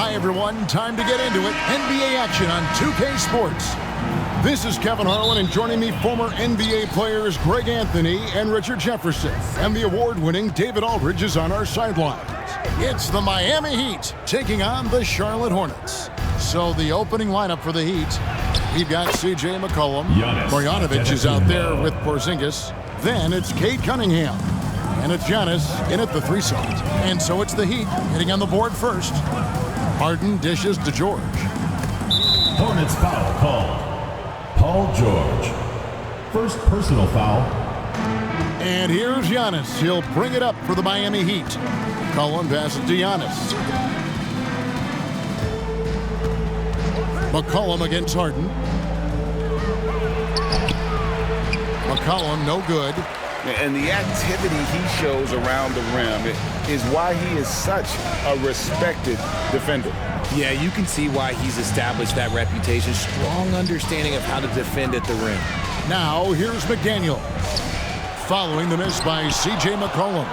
Hi, everyone. Time to get into it. NBA action on 2K Sports. This is Kevin Harlan, and joining me, former NBA players Greg Anthony and Richard Jefferson. And the award-winning David Aldridge is on our sidelines. It's the Miami Heat taking on the Charlotte Hornets. So the opening lineup for the Heat, we've got C.J. McCollum. Marjanovic is out there with Porzingis. Then it's Cade Cunningham. And it's Giannis in at the 3 slot. And so it's the Heat hitting on the board first. Harden dishes to George. Hornets foul called. Paul George. First personal foul. And here's Giannis. He'll bring it up for the Miami Heat. McCollum passes to Giannis. McCollum against Harden. McCollum no good. And the activity he shows around the rim is why he is such a respected defender. Yeah, you can see why he's established that reputation. Strong understanding of how to defend at the rim. Now, here's McDaniel. Following the miss by C.J. McCollum.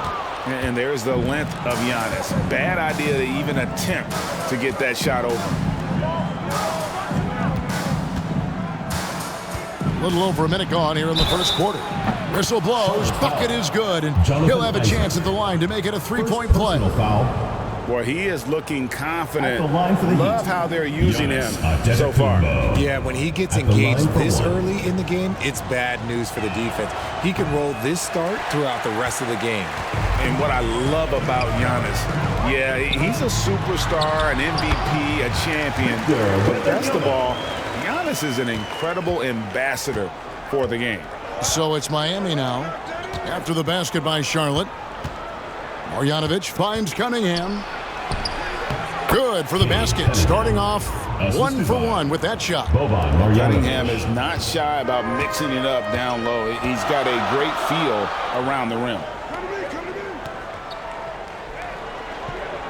And there's the length of Giannis. Bad idea to even attempt to get that shot open. A little over a minute gone here in the first quarter. Whistle blows, bucket is good, and he'll have a chance at the line to make it a 3-point play. Boy, he is looking confident. Love how they're using him so far. Yeah, when he gets engaged this early in the game, it's bad news for the defense. He can roll this start throughout the rest of the game. And what I love about Giannis, yeah, he's a superstar, an MVP, a champion. But best of all, Giannis is an incredible ambassador for the game. So it's Miami now. After the basket by Charlotte. Marjanovic finds Cunningham. Good for the basket. Starting off 1 for 1 with that shot. Cunningham is not shy about mixing it up down low. He's got a great feel around the rim.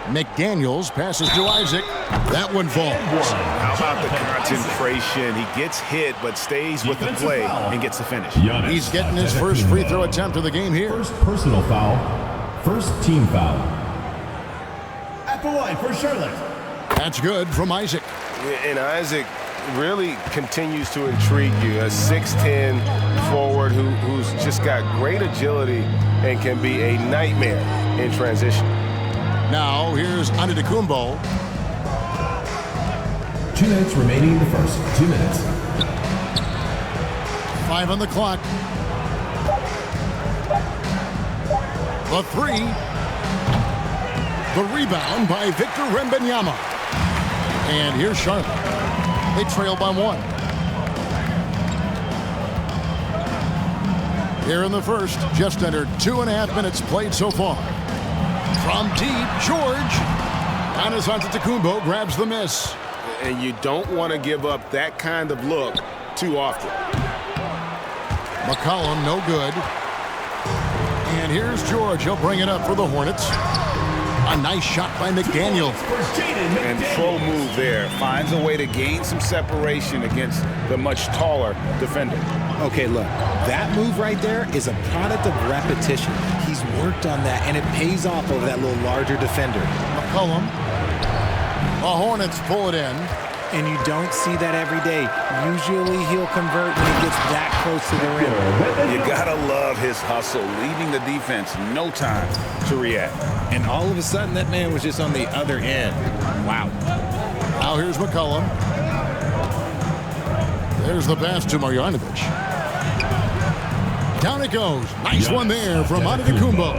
McDaniels passes to Isaac. That one falls. How about the concentration? He gets hit but stays with the play and gets the finish. He's getting his first free throw attempt of the game here. First personal foul. First team foul. At the line for Charlotte. That's good from Isaac. And Isaac really continues to intrigue you. A 6'10 forward who's just got great agility and can be a nightmare in transition. Now, here's Antetokounmpo. 2 minutes remaining in the first. 2 minutes. 5 on the clock. The 3. The rebound by Victor Wembanyama. And here's Charlotte. They trail by 1. Here in the first, just under 2.5 minutes played so far. From deep, George. Giannis Antetokounmpo grabs the miss. And you don't want to give up that kind of look too often. McCollum, no good. And here's George. He'll bring it up for the Hornets. A nice shot by McDaniel. And pro move there. Finds a way to gain some separation against the much taller defender. Okay, look, that move right there is a product of repetition. He's worked on that, and it pays off over that little larger defender. McCollum. The Hornets pull it in. And you don't see that every day. Usually he'll convert when he gets that close to the rim. You gotta love his hustle, leaving the defense no time to react. And all of a sudden, that man was just on the other end. Wow. Now here's McCollum. There's the pass to Marjanovic. Down it goes. Nice one there from Antetokounmpo.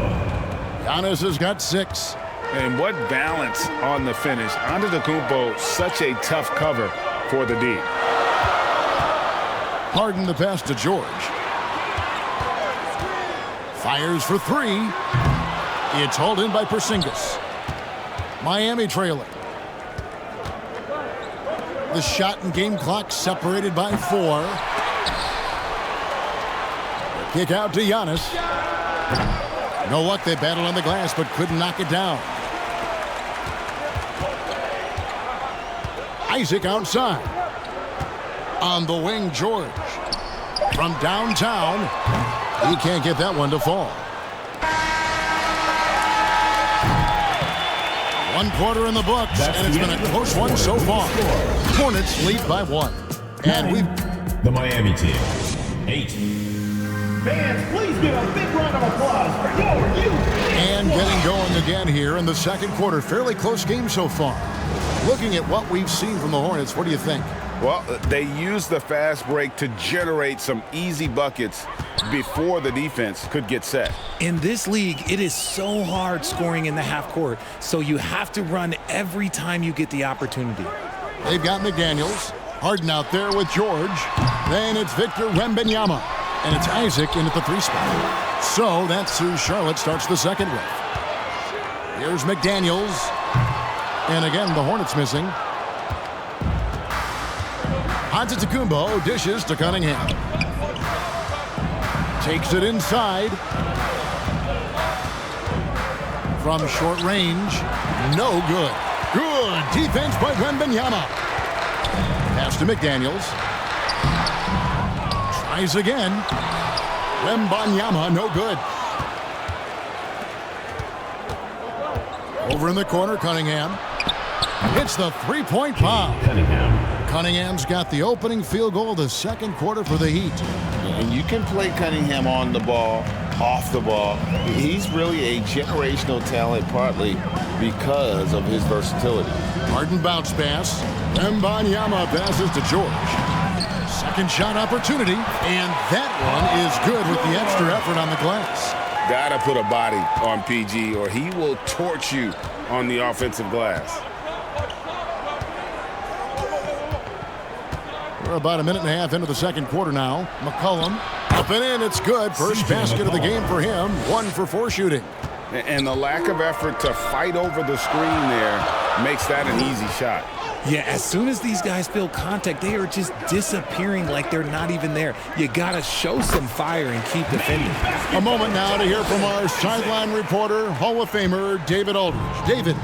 Giannis has got 6. And what balance on the finish. Antetokounmpo, such a tough cover for the D. Harden the pass to George. Fires for 3. It's hauled in by Porzingis. Miami trailing. The shot and game clock separated by 4. Kick out to Giannis. No luck, they battled on the glass but couldn't knock it down. Isaac outside. On the wing, George. From downtown, he can't get that one to fall. One quarter in the books, and it's been a close one so far. Hornets lead by 1. And The Miami team. 8. Fans, please give a big round of applause for your youth. And getting going again here in the second quarter. Fairly close game so far. Looking at what we've seen from the Hornets, what do you think? Well, they used the fast break to generate some easy buckets before the defense could get set. In this league, it is so hard scoring in the half court, so you have to run every time you get the opportunity. They've got McDaniels. Harden out there with George. Then it's Victor Wembanyama. And it's Isaac in at the 3 spot. So that's who Charlotte starts the second with. Here's McDaniels. And again, the Hornets missing. Antetokounmpo dishes to Cunningham. Takes it inside. From short range. No good. Good defense by Wembanyama. Pass to McDaniels. Tries again. Wembanyama, no good. Over in the corner, Cunningham. Hits the three-point bomb. Cunningham's got the opening field goal of the second quarter for the Heat. And you can play Cunningham on the ball, off the ball. He's really a generational talent, partly because of his versatility. Harden bounce pass. Wembanyama passes to George. Second shot opportunity, and that one is good with the extra effort on the glass. Gotta put a body on PG or he will torch you on the offensive glass. We're about a minute and a half into the second quarter now. McCollum up and in, it's good. First basket of the game for him. 1 for 4 shooting. And the lack of effort to fight over the screen there makes that an easy shot. Yeah, as soon as these guys feel contact, they are just disappearing like they're not even there. You got to show some fire and keep defending. A moment now to hear from our sideline reporter, Hall of Famer David Aldridge. David.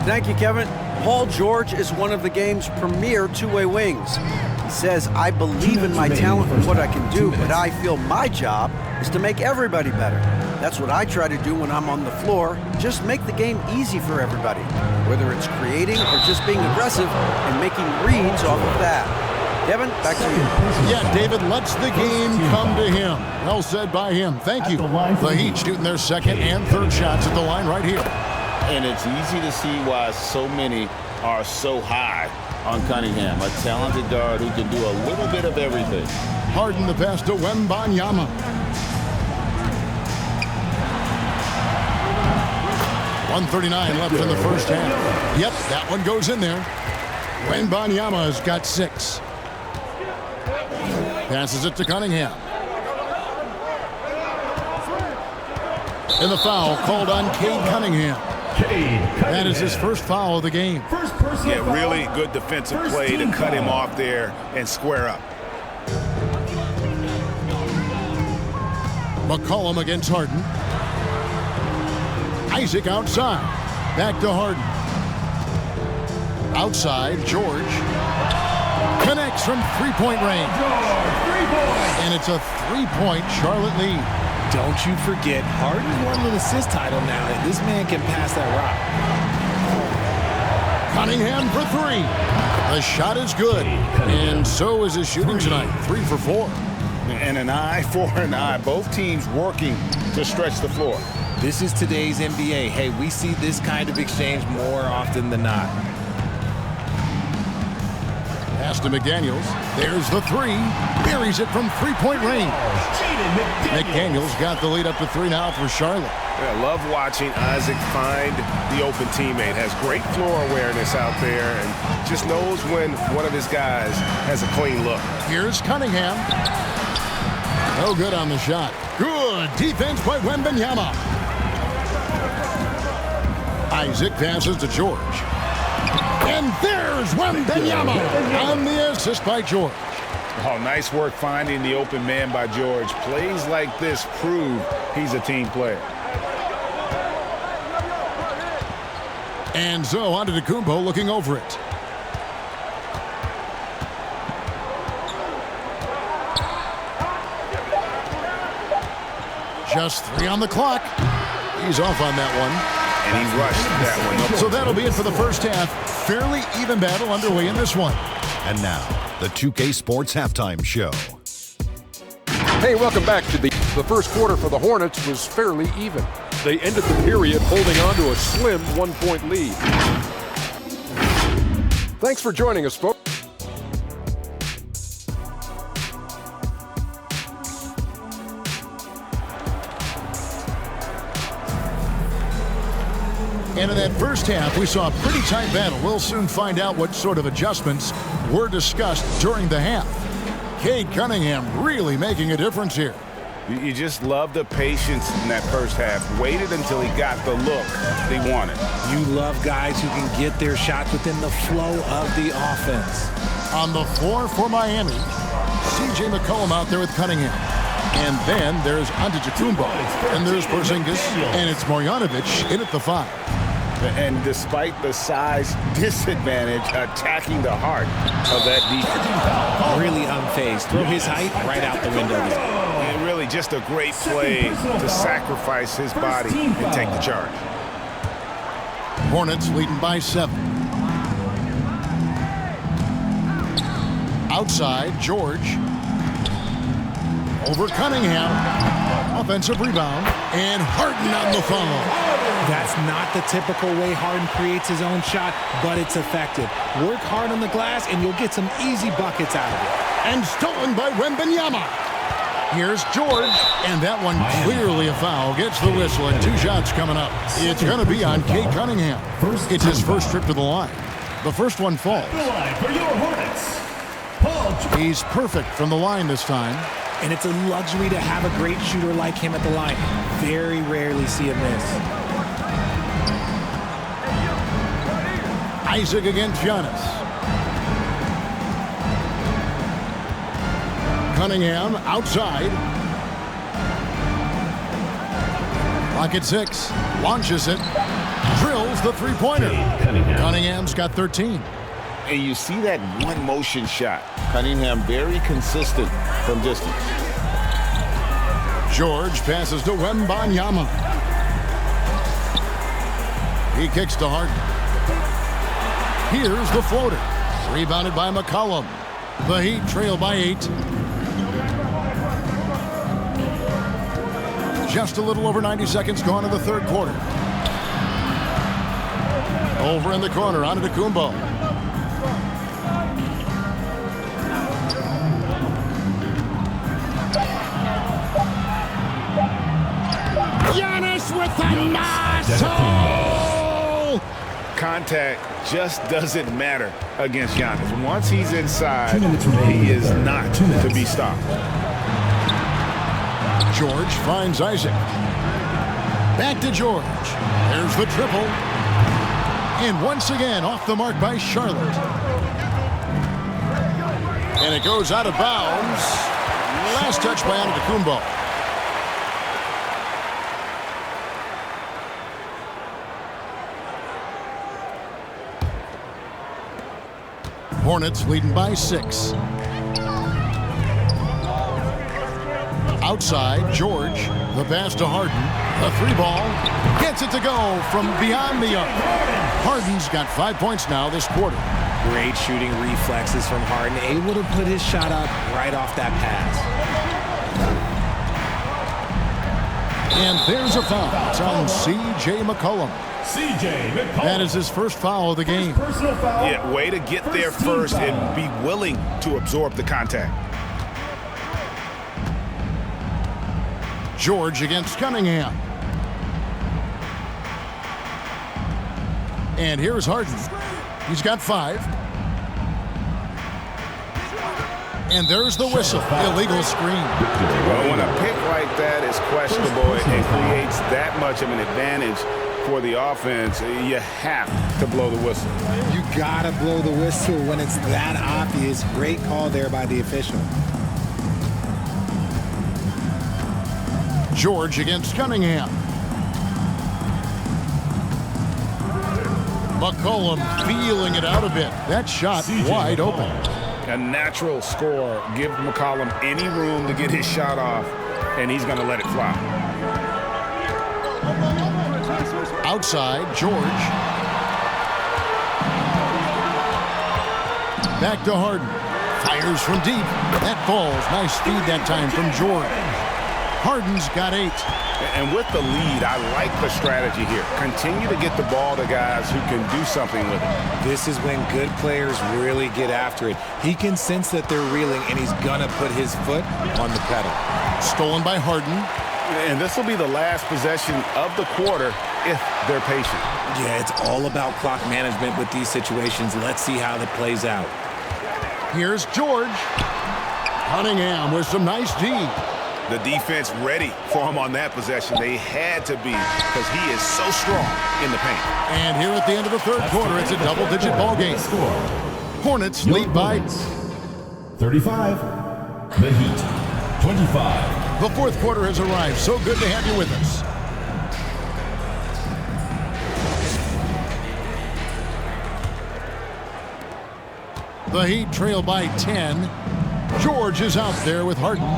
Thank you, Kevin. Paul George is one of the game's premier two-way wings. He says, I believe in my talent and what I can do, but I feel my job is to make everybody better. That's what I try to do when I'm on the floor. Just make the game easy for everybody, whether it's creating or just being aggressive and making reads off of that. Kevin, back to you. Yeah, David lets the game come to him. Well said by him. Thank you. The Heat shooting their second and third shots at the line right here. And it's easy to see why so many are so high on Cunningham, a talented guard who can do a little bit of everything. Harden the pass to Wembanyama. .139 left in the first half. Yep, that one goes in there. Wembanyama has got 6. Passes it to Cunningham. And the foul called on Cade Cunningham. That is his first foul of the game. Yeah, really good defensive play to cut him off there and square up. McCollum against Harden. Isaac outside. Back to Harden. Outside, George. Connects from three-point range. And it's a three-point Charlotte lead. Don't you forget, Harden won an assist title now, and this man can pass that rock. Cunningham for 3. The shot is good. And so is his shooting tonight. 3 for 4. And an eye for an eye. Both teams working to stretch the floor. This is today's NBA. Hey, we see this kind of exchange more often than not. Pass to McDaniels. There's the 3. Buries it from three-point range. McDaniels got the lead up to 3 now for Charlotte. I love watching Isaac find the open teammate. Has great floor awareness out there and just knows when one of his guys has a clean look. Here's Cunningham. No good on the shot. Good defense by Wembanyama. Isaac passes to George. And there's Wembanyama on the assist by George. Oh, nice work finding the open man by George. Plays like this prove he's a team player. And so Antetokounmpo looking over it. Just 3 on the clock. He's off on that one. and he rushed that one. So that'll be it for the first half. Fairly even battle underway in this one. And now, the 2K Sports Halftime Show. Hey, welcome back to the first quarter for the Hornets was fairly even. They ended the period holding on to a slim 1-point lead. Thanks for joining us, folks. And in that first half, we saw a pretty tight battle. We'll soon find out what sort of adjustments were discussed during the half. Cade Cunningham really making a difference here. You just love the patience in that first half. Waited until he got the look they wanted. You love guys who can get their shots within the flow of the offense. On the floor for Miami, C.J. McCollum out there with Cunningham. And then there's Antetokounmpo, and there's Porzingis, and it's Marjanovic in at the 5. And despite the size disadvantage, attacking the heart of that defense. Really unfazed. Throw his height right out the window there. And really just a great play to sacrifice his body and take the charge. Hornets leading by 7. Outside, George. Over Cunningham. Offensive rebound. And Harden on the foul. That's not the typical way Harden creates his own shot, but it's effective. Work hard on the glass, and you'll get some easy buckets out of it. And stolen by Wembanyama. Here's George, and that one clearly a foul. Gets the whistle, and 2 shots coming up. It's going to be on Cade Cunningham. It's his first trip to the line. The first one falls. The line for your Hornets. He's perfect from the line this time. And it's a luxury to have a great shooter like him at the line. Very rarely see a miss. Isaac against Giannis. Cunningham outside. Clock at 6. Launches it. Drills the three-pointer. Cunningham's got 13. And you see that one motion shot. Cunningham very consistent from distance. George passes to Wembanyama. He kicks to Harden. Here's the floater. Rebounded by McCollum. The Heat trail by 8. Just a little over 90 seconds gone in the third quarter. Over in the corner, Antetokounmpo. Giannis with the muscle! Contact just doesn't matter against Giannis. Once he's inside, he is not to be stopped. George finds Isaac. Back to George. There's the triple. And once again, off the mark by Charlotte. And it goes out of bounds. Last touch by Antetokounmpo. Hornets leading by 6. Outside, George. The pass to Harden. The 3-ball. Gets it to go from beyond the arc. Harden's got 5 points now this quarter. Great shooting reflexes from Harden. Able to put his shot up right off that pass. And there's a foul. It's on C.J. McCollum. C.J. McCollum. That is his first foul of the game. Personal foul. Yeah, way to get there first and be willing to absorb the contact. George against Cunningham. And here's Harden. He's got 5. And there's the whistle. Illegal screen. Well, when a pick like that is questionable and creates that much of an advantage for the offense, you have to blow the whistle. You gotta blow the whistle when it's that obvious. Great call there by the official. George against Cunningham. McCollum feeling it out a bit. That shot wide open. A natural score. Give McCollum any room to get his shot off, and he's going to let it fly. Outside, George. Back to Harden. Fires from deep. That falls. Nice feed that time from George. Harden's got 8. And with the lead, I like the strategy here. Continue to get the ball to guys who can do something with it. This is when good players really get after it. He can sense that they're reeling, and he's going to put his foot on the pedal. Stolen by Harden. And this will be the last possession of the quarter if they're patient. Yeah, it's all about clock management with these situations. Let's see how that plays out. Here's George. Cunningham with some nice D. The defense ready for him on that possession. They had to be because he is so strong in the paint. And here at the end of the third quarter, it's a double-digit ball game. Hornets lead by 35. The Heat, 25. The fourth quarter has arrived. So good to have you with us. The Heat trail by 10. George is out there with Harden.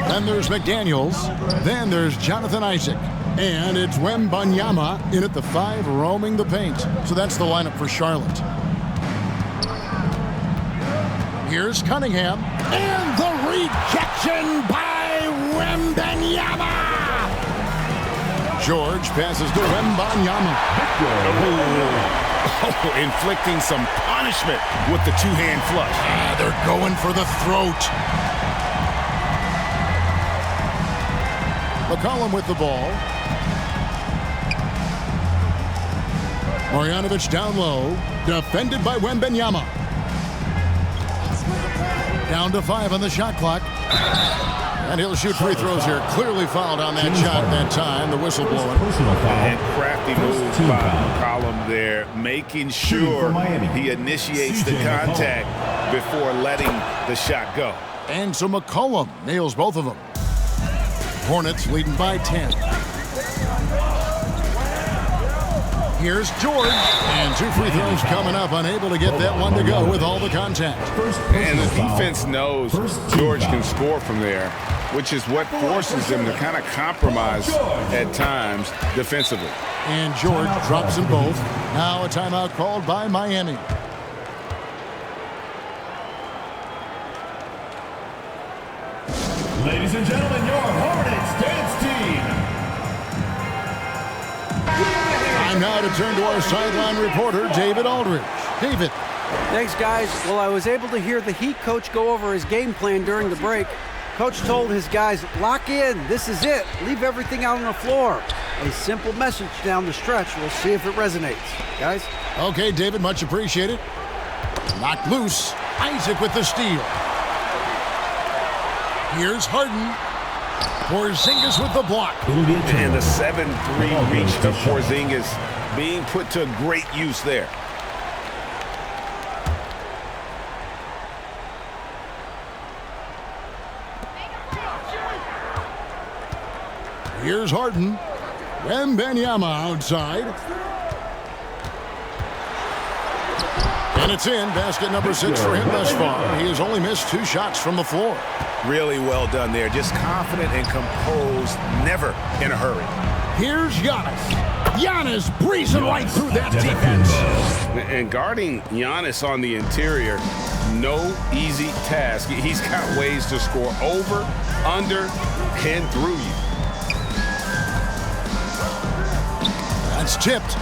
Then there's McDaniels. Then there's Jonathan Isaac. And it's Wembanyama in at the 5, roaming the paint. So that's the lineup for Charlotte. Here's Cunningham. And the rejection by Wembanyama. George passes to Wembanyama. Oh, inflicting some punishment with the two-hand flush. They're going for the throat. McCollum with the ball. Marjanovic down low. Defended by Wembanyama. Down to 5 on the shot clock. And he'll shoot free throws here. Clearly fouled on that shot that time. The whistle blowing. And crafty move by McCollum there, making sure he initiates the contact before letting the shot go. And so McCollum nails both of them. Hornets leading by 10. Here's George. And 2 free throws coming up. Unable to get that one to go with all the contact. And the defense knows George can score from there, which is what forces them to kind of compromise at times defensively. And George drops them both. Now a timeout called by Miami. Ladies and gentlemen, your Hornets dance team. Time now to turn to our sideline reporter, David Aldridge. David. Thanks, guys. Well, I was able to hear the Heat coach go over his game plan during the break. Coach told his guys, lock in. This is it. Leave everything out on the floor. A simple message down the stretch. We'll see if it resonates. Guys? Okay, David, much appreciated. Knocked loose. Isaac with the steal. Here's Harden. Porzingis with the block. And the 7-3 reach of Porzingis being put to great use there. Here's Harden. Wembanyama outside. And it's in. Basket number 6 for him thus far. He has only missed 2 shots from the floor. Really well done there. Just confident and composed, never in a hurry. Here's Giannis. Giannis breezing right through that defense. And guarding Giannis on the interior, no easy task. He's got ways to score over, under, and through you. That's tipped.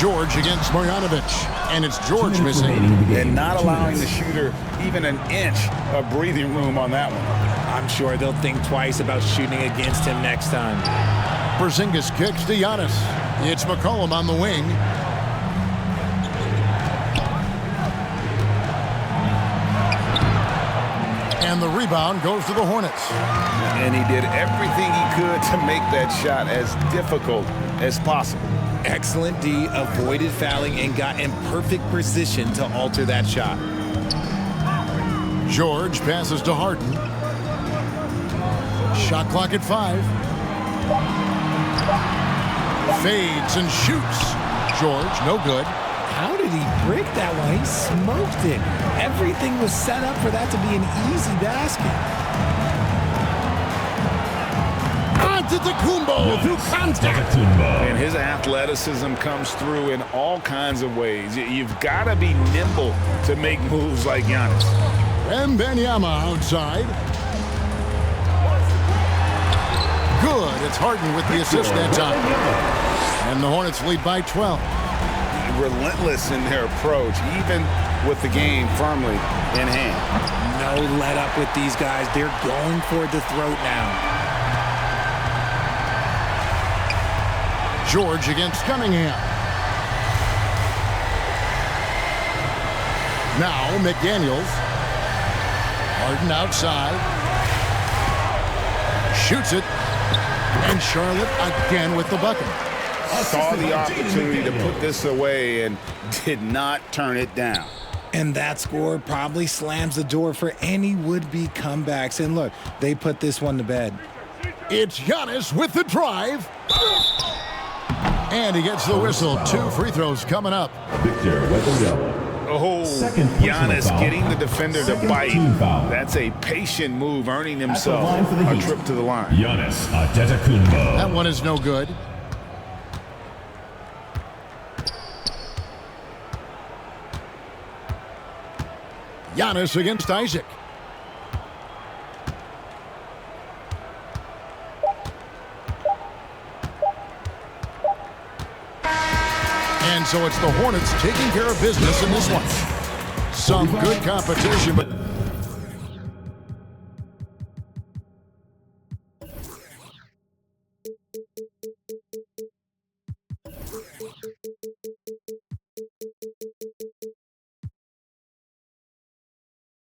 George against Marjanovic. And it's George missing. And not allowing the shooter even an inch of breathing room on that one. I'm sure they'll think twice about shooting against him next time. Porzingis kicks to Giannis. It's McCollum on the wing. And the rebound goes to the Hornets. And he did everything he could to make that shot as difficult as possible. Excellent D, avoided fouling, and got in perfect position to alter that shot. George passes to Harden. Shot clock at 5. Fades and shoots. George, no good. How did he break that one? He smoked it. Everything was set up for that to be an easy basket. On Antetokounmpo through contact. And his athleticism comes through in all kinds of ways. You've got to be nimble to make moves like Giannis. Wembanyama outside. Good. It's Harden with the assist that time. And the Hornets lead by 12. Relentless in their approach, even with the game firmly in hand. No let up with these guys. They're going for the throat now. George against Cunningham. Now McDaniels. Harden outside. Shoots it. And Charlotte again with the bucket. Saw the opportunity to put this away and did not turn it down. And that score probably slams the door for any would-be comebacks. And look, they put this one to bed. It's Giannis with the drive. And he gets the whistle. 2 free throws coming up. Victor Wembanyama. Oh, Giannis getting the defender to bite. That's a patient move, earning himself a trip to the line. Giannis Antetokounmpo. That one is no good. Giannis against Isaac. And so it's the Hornets taking care of business in this one. Some good competition, but